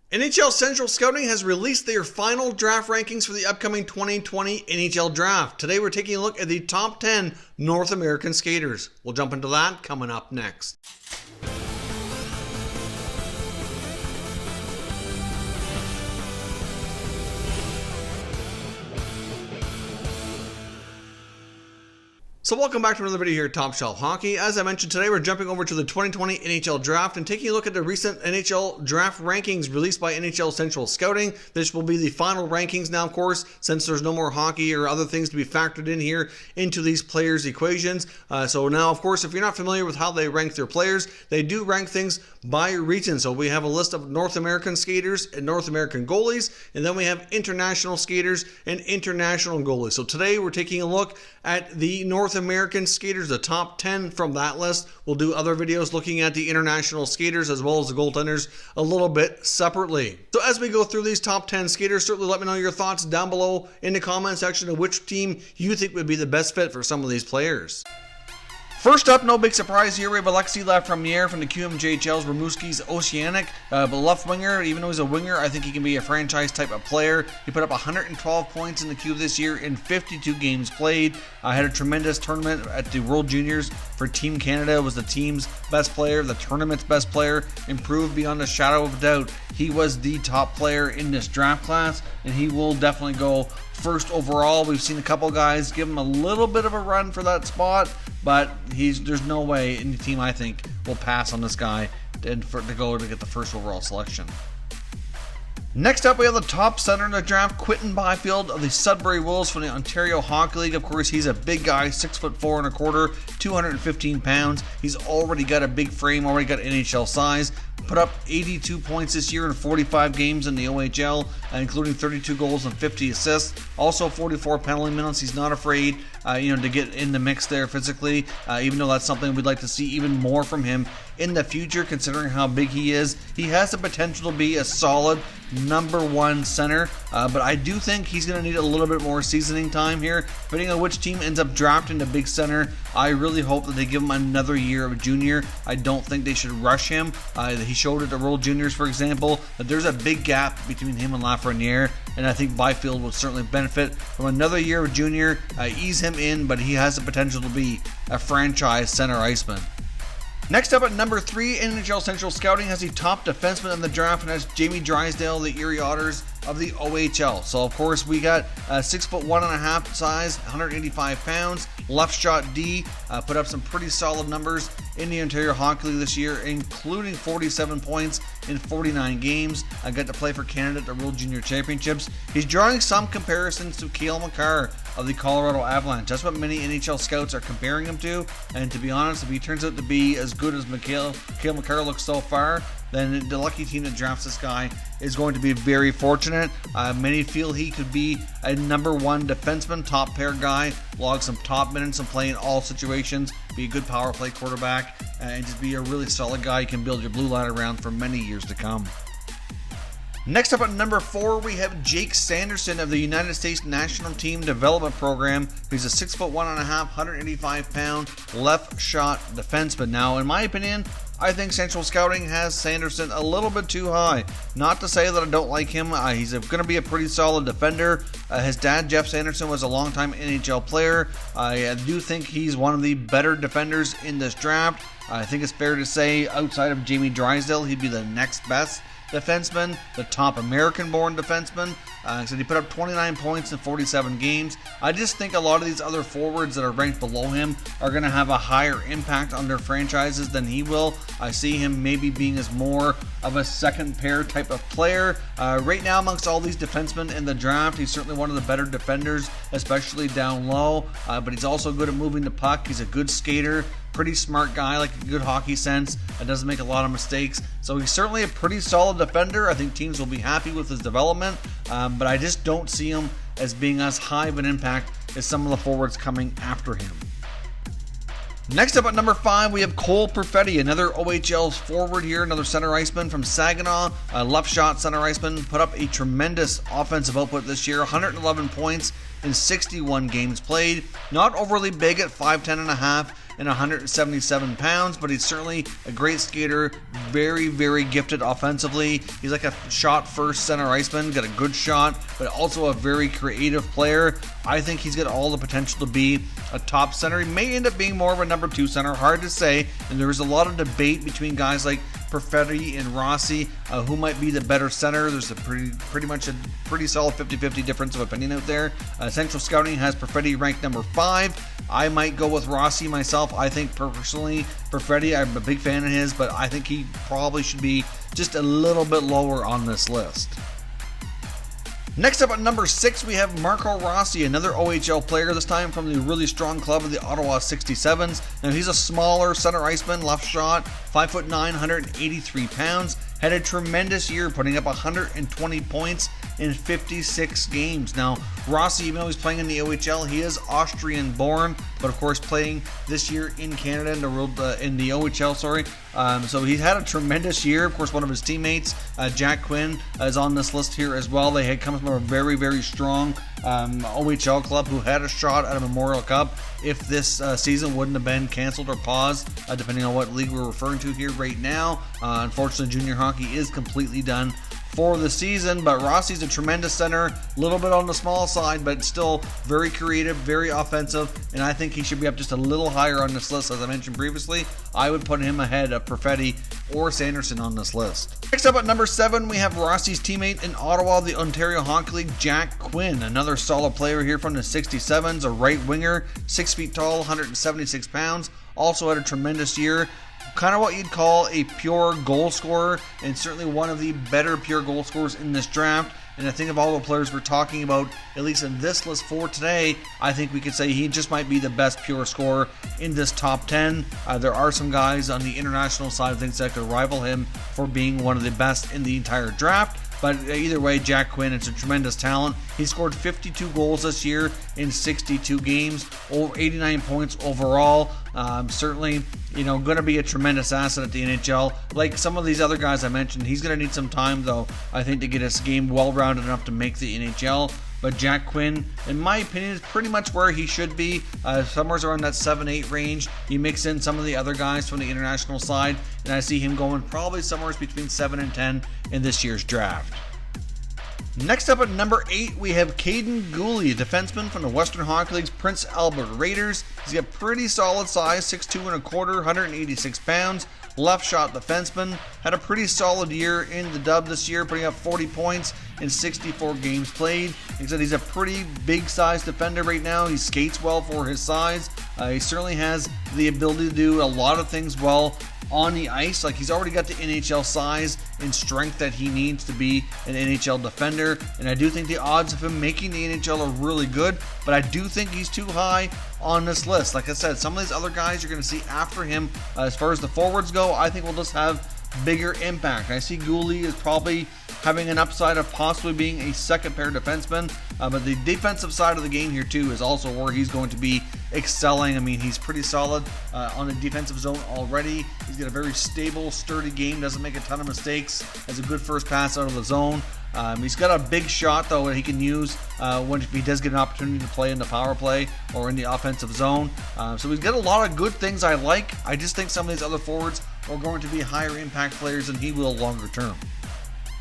NHL Central Scouting has released their final draft rankings for the upcoming 2020 NHL Draft. Today we're taking a look at the top 10 North American skaters. We'll jump into that coming up next. So welcome back to another video here at Top Shelf Hockey. As I mentioned, today we're jumping over to the 2020 NHL Draft and taking a look at the recent NHL Draft Rankings released by NHL Central Scouting. This will be the final rankings now, of course, since there's no more hockey or other things to be factored in here into these players' equations. So now, of course, if you're not familiar with how they rank their players, they do rank things by region. So we have a list of North American skaters and North American goalies, and then we have international skaters and international goalies. So today we're taking a look at the North American skaters, the top 10 from that list. We'll do other videos looking at the international skaters as well as the goaltenders a little bit separately. So as we go through these top 10 skaters, certainly let me know your thoughts down below in the comment section of which team you think would be the best fit for some of these players. First up, no big surprise here, we have Alexis Lafreniere from the QMJHL's Rimouski's Oceanic. But left winger, even though he's a winger, I think he can be a franchise type of player. He put up 112 points in the Q this year in 52 games played. Had a tremendous tournament at the World Juniors for Team Canada. Was the team's best player, the tournament's best player, improved beyond a shadow of a doubt. He was the top player in this draft class, and he will definitely go first overall. We've seen a couple guys give him a little bit of a run for that spot, but there's no way any team, I think, will pass on this guy to go to get the first overall selection. Next up, we have the top center in the draft, QUINTON of the Sudbury Wolves from the Ontario Hockey League. Of course, he's a big guy, 6'4", 215 pounds. He's already got a big frame, already got NHL size. Put up 82 points this year in 45 games in the OHL, including 32 goals and 50 assists. Also 44 penalty minutes. He's not afraid, to get in the mix there physically, even though that's something we'd like to see even more from him in the future, considering how big he is. He has the potential to be a solid #1 center, but I do think he's going to need a little bit more seasoning time here. Depending on which team ends up drafting the big center, I really hope that they give him another year of junior. I don't think they should rush him. He showed at the World Juniors, for example, that there's a big gap between him and Lafreniere, and I think BYFIELD would certainly benefit from another year of junior. Ease him in, but he has the potential to be a franchise center iceman. Next up at number 3, NHL Central Scouting has the top defenseman in the draft, and that's Jamie Drysdale, the Erie Otters of the OHL. So of course we got 6'1.5" size, 185 pounds, left shot D, put up some pretty solid numbers in the Ontario Hockey League this year, including 47 points in 49 games. I got to play for Canada at the World Junior Championships. He's drawing some comparisons to Cale Makar of the Colorado Avalanche. That's what many NHL scouts are comparing him to, and to be honest, if he turns out to be as good as Cale Makar looks so far, then the lucky team that drafts this guy is going to be very fortunate. Many feel he could be a #1 defenseman, top pair guy, log some top minutes and play in all situations, be a good power play quarterback, and just be a really solid guy you can build your blue line around for many years to come. Next up at number 4, we have Jake Sanderson of the United States National Team Development Program. He's a 6'1.5", 185 pound left shot defenseman. Now, in my opinion, I think Central Scouting has Sanderson a little bit too high. Not to say that I don't like him. He's going to be a pretty solid defender. His dad, Jeff Sanderson, was a longtime NHL player. I do think he's one of the better defenders in this draft. I think it's fair to say outside of Jamie Drysdale, he'd be the next best defenseman, the top American-born defenseman. So he put up 29 points in 47 games. I just think a lot of these other forwards that are ranked below him are going to have a higher impact on their franchises than he will. I see him maybe being as more of a second pair type of player. Right now, amongst all these defensemen in the draft, he's certainly one of the better defenders, especially down low. But he's also good at moving the puck. He's a good skater. Pretty smart guy, like a good hockey sense, and doesn't make a lot of mistakes. So he's certainly a pretty solid defender. I think teams will be happy with his development, but I just don't see him as being as high of an impact as some of the forwards coming after him. Next up at number 5, we have Cole Perfetti, another OHL forward here, another center iceman from Saginaw, a left shot center iceman, put up a tremendous offensive output this year, 111 points in 61 games played, not overly big at 5'10.5", and 177 pounds, but he's certainly a great skater, very, very gifted offensively. He's like a shot-first center iceman, got a good shot, but also a very creative player. I think he's got all the potential to be a top center. He may end up being more of a number 2 center, hard to say, and there's a lot of debate between guys like Perfetti and Rossi, who might be the better center. There's a pretty much a pretty solid 50-50 difference of opinion out there. Central Scouting has Perfetti ranked number 5. I might go with Rossi myself. I think personally, Perfetti, I'm a big fan of his, but I think he probably should be just a little bit lower on this list. Next up at number 6, we have Marco Rossi, another OHL player, this time from the really strong club of the Ottawa 67s. Now he's a smaller center iceman, left shot, 5'9", 183 pounds. Had a tremendous year, putting up 120 points in 56 games. Now, Rossi, even though he's playing in the OHL, he is Austrian born, but of course playing this year in Canada in the OHL, so he's had a tremendous year. Of course, one of his teammates, Jack Quinn, is on this list here as well. They had come from a very, very strong OHL club who had a shot at a Memorial Cup if this season wouldn't have been canceled or paused, depending on what league we're referring to here right now. Unfortunately, junior hockey is completely done for the season, but Rossi's a tremendous center, a little bit on the small side, but still very creative, very offensive, and I think he should be up just a little higher on this list. As I mentioned previously, I would put him ahead of Perfetti or Sanderson on this list. Next up at number 7, we have Rossi's teammate in Ottawa, the Ontario Hockey League, Jack Quinn, another solid player here from the 67s, a right winger, 6 feet tall, 176 pounds, also had a tremendous year. Kind of what you'd call a pure goal scorer, and certainly one of the better pure goal scorers in this draft. And I think of all the players we're talking about, at least in this list for today, I think we could say he just might be the best pure scorer in this top 10. There are some guys on the international side of things that could rival him for being one of the best in the entire draft. But either way, Jack Quinn, it's a tremendous talent. He scored 52 goals this year in 62 games, over 89 points overall. Certainly, going to be a tremendous asset at the NHL. Like some of these other guys I mentioned, he's going to need some time, though, I think, to get his game well-rounded enough to make the NHL. But Jack Quinn, in my opinion, is pretty much where he should be, somewhere around that 7-8 range. You mix in some of the other guys from the international side, and I see him going probably somewhere between 7 and 10 in this year's draft. Next up at number 8, we have KAIDEN, a defenseman from the Western Hockey League's Prince Albert Raiders. He's got pretty solid size, 6'2 1/4", 186 pounds. Left shot defenseman, had a pretty solid year in the dub this year, putting up 40 points in 64 games played. Like I said, he's a pretty big size defender right now. He skates well for his size. He certainly has the ability to do a lot of things well on the ice. Like, he's already got the NHL size and strength that he needs to be an NHL defender, and I do think the odds of him making the NHL are really good, but I do think he's too high on this list. Like I said, some of these other guys you're going to see after him, as far as the forwards go, I think will just have bigger impact. I see GUHLE is probably having an upside of possibly being a second pair defenseman, but the defensive side of the game here too is also where he's going to be excelling. I mean, he's pretty solid on the defensive zone already. He's got a very stable, sturdy game, doesn't make a ton of mistakes, has a good first pass out of the zone. He's got a big shot, though, that he can use if he does get an opportunity to play in the power play or in the offensive zone. So he's got a lot of good things I like. I just think some of these other forwards are going to be higher impact players than he will longer term.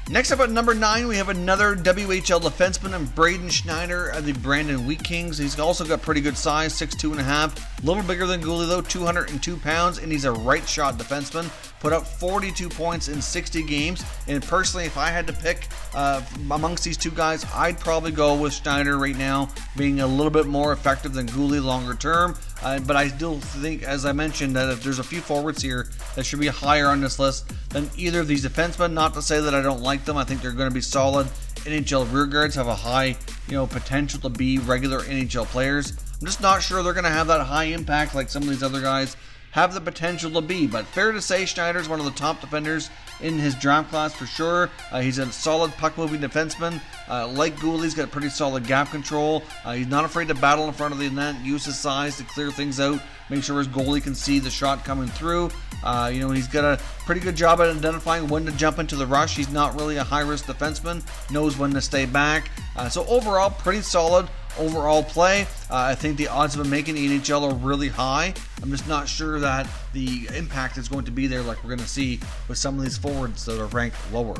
Next up at number 9, we have another WHL defenseman in Braden Schneider of the Brandon Wheat Kings. He's also got pretty good size, 6'2 1/2", a little bigger than GUHLE though, 202 pounds, and he's a right shot defenseman. Put up 42 points in 60 games, and personally, if I had to pick amongst these two guys, I'd probably go with Schneider right now, being a little bit more effective than GUHLE longer term. But I still think, as I mentioned, that if there's a few forwards here that should be higher on this list than either of these defensemen, not to say that I don't like them. I think they're going to be solid NHL rear guards, have a high, potential to be regular NHL players. I'm just not sure they're going to have that high impact like some of these other guys have the potential to be. But fair to say, Schneider's one of the top defenders in his draft class for sure. He's a solid puck-moving defenseman. Like GUHLE, he's got pretty solid gap control. He's not afraid to battle in front of the net, use his size to clear things out, make sure his goalie can see the shot coming through. He's got a pretty good job at identifying when to jump into the rush. He's not really a high-risk defenseman, knows when to stay back. So overall, pretty solid overall play. I think the odds of him making the NHL are really high. I'm just not sure that the impact is going to be there like we're going to see with some of these forwards that are ranked lower.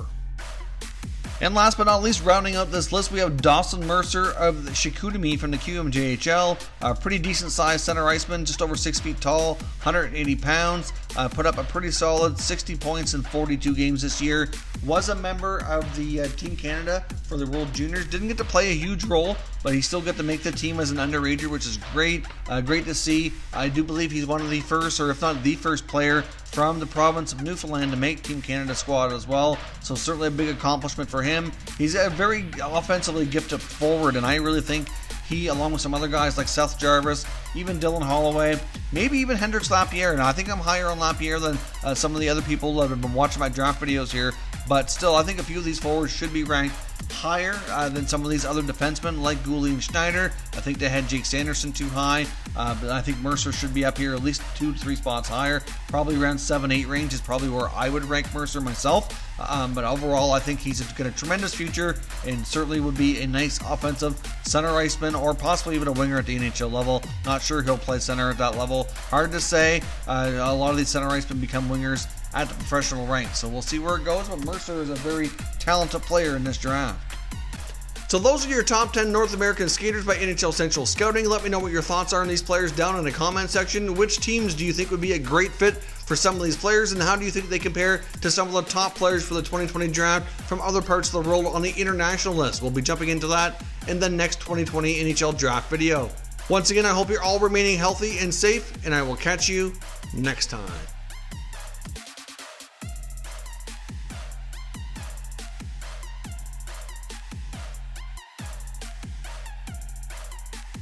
And last but not least, rounding out this list, we have Dawson Mercer of Chicoutimi from the QMJHL. A pretty decent sized center iceman, just over 6 feet tall, 180 pounds. Put up a pretty solid 60 points in 42 games this year. Was a member of the Team Canada for the World Juniors. Didn't get to play a huge role, but he still got to make the team as an underager, which is great. Great to see. I do believe he's one of the first, or if not the first player from the province of Newfoundland to make Team Canada squad as well. So certainly a big accomplishment for him. He's a very offensively gifted forward, and I really think he, along with some other guys like Seth Jarvis, even Dylan Holloway, maybe even Hendrix Lapierre. Now, I think I'm higher on Lapierre than some of the other people that have been watching my draft videos here, but still, I think a few of these forwards should be ranked higher than some of these other defensemen like GUHLE and Schneider. I think they had Jake Sanderson too high, but I think Mercer should be up here at least 2 to 3 spots higher. Probably around 7-8 range is probably where I would rank Mercer myself. But overall, I think he's got a tremendous future and certainly would be a nice offensive center iceman or possibly even a winger at the NHL level. Not sure he'll play center at that level. Hard to say. A lot of these center icemen become wingers at the professional rank, so we'll see where it goes, but Mercer is a very talented player in this draft. So those are your top 10 North American skaters by NHL Central Scouting. Let me know what your thoughts are on these players down in the comment section. Which teams do you think would be a great fit for some of these players, and how do you think they compare to some of the top players for the 2020 draft from other parts of the world on the international list? We'll be jumping into that in the next 2020 NHL draft video. Once again, I hope you're all remaining healthy and safe, and I will catch you next time.